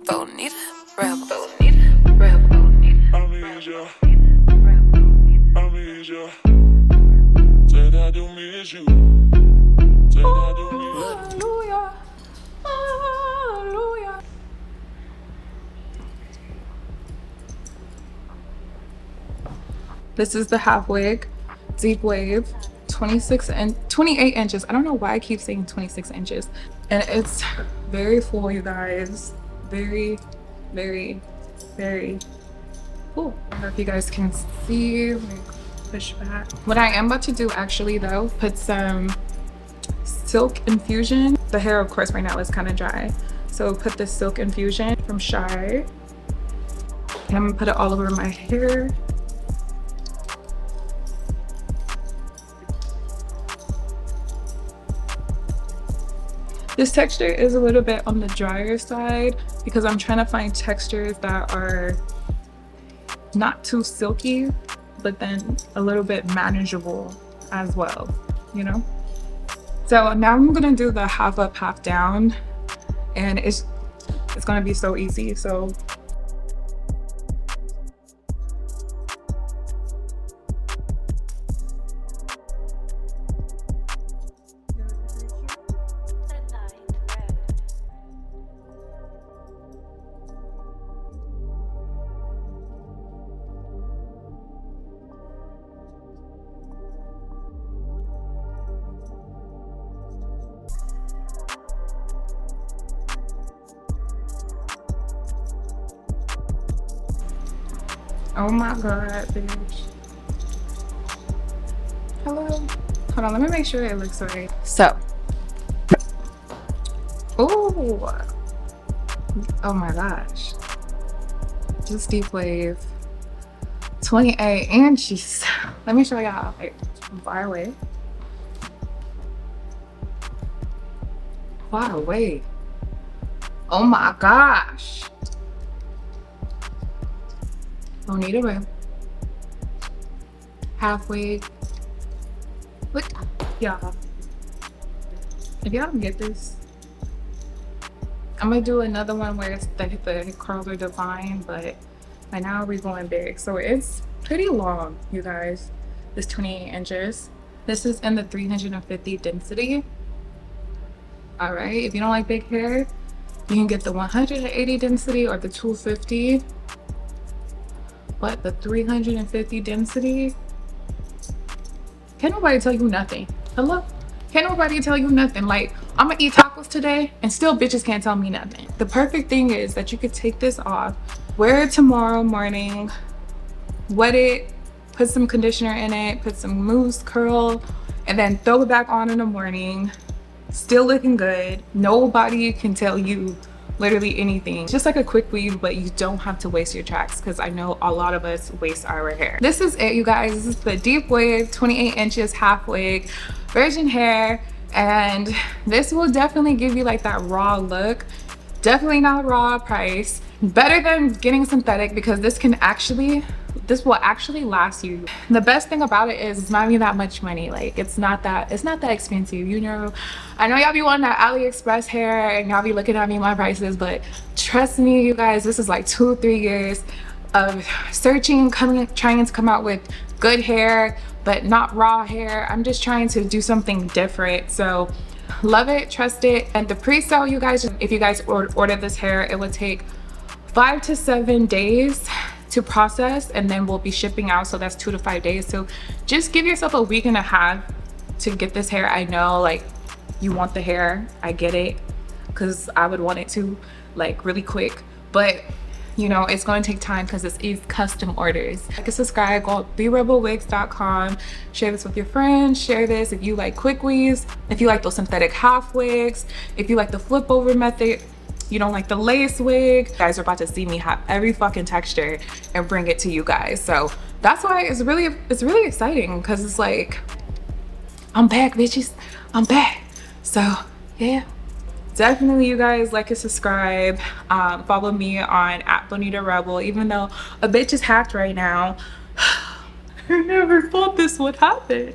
Bonitarebel. I miss you. Said I do miss you. Said I do miss you. Hallelujah. Hallelujah. This is the half wig, deep wave, 26 and 28 inches. I don't know why I keep saying 26 inches. And it's very full, you guys. Very, very, very full. I don't know if you guys can see. Let me push back. What I am about to do actually though, put some silk infusion. The hair of course right now is kind of dry. So put the silk infusion from Shy. And I'm gonna put it all over my hair. This texture is a little bit on the drier side because I'm trying to find textures that are not too silky, but then a little bit manageable as well, you know? So now I'm gonna do the half up, half down, and it's gonna be so easy. So oh my god, bitch. Hello. Hold on, let me make sure it looks right. So, oh my gosh. Just deep wave. 28 inches. Let me show y'all like from far away. Far away. Oh my gosh. Bonitarebel. Halfway. Look, y'all. If y'all don't get this, I'm gonna do another one where it's the curls are defined, but right now we're going big. So it's pretty long, you guys. This 28 inches. This is in the 350 density. All right, if you don't like big hair, you can get the 180 density or the 250. But the 350 density, can't nobody tell you nothing. Hello? Can't nobody tell you nothing. Like, I'm gonna eat tacos today and still bitches can't tell me nothing. The perfect thing is that you could take this off, wear it tomorrow morning, wet it, put some conditioner in it, put some mousse curl, and then throw it back on in the morning. Still looking good. Nobody can tell you literally anything. Just like a quick weave, but you don't have to waste your tracks because I know a lot of us waste our hair. This is it, you guys. This is the deep wave, 28 inches half wig, virgin hair, and this will definitely give you like that raw look. Definitely not raw price. Better than getting synthetic because this will actually last you. The best thing about it is it's not even that much money. Like it's not that expensive, you know. I know y'all be wanting that AliExpress hair and y'all be looking at me my prices, but trust me, you guys, this is like 2-3 years of searching, trying to come out with good hair, but not raw hair. I'm just trying to do something different. So love it, trust it. And the pre-sale, you guys, if you guys order this hair, it would take 5 to 7 days to process, and then we'll be shipping out, so that's 2 to 5 days. So just give yourself a week and a half to get this hair. I know like you want the hair, I get it, because I would want it to like really quick, but you know it's going to take time because this is custom orders. Like and subscribe, go to therebelwigs.com, share this with your friends, share this if you like quick weaves, if you like those synthetic half wigs, if you like the flip over method, you don't like the lace wig. You guys are about to see me have every fucking texture and bring it to you guys. So that's why it's really exciting because it's like, I'm back, bitches. I'm back. So yeah, definitely you guys like and subscribe. Follow me on @Bonitarebel. Even though a bitch is hacked right now, I never thought this would happen.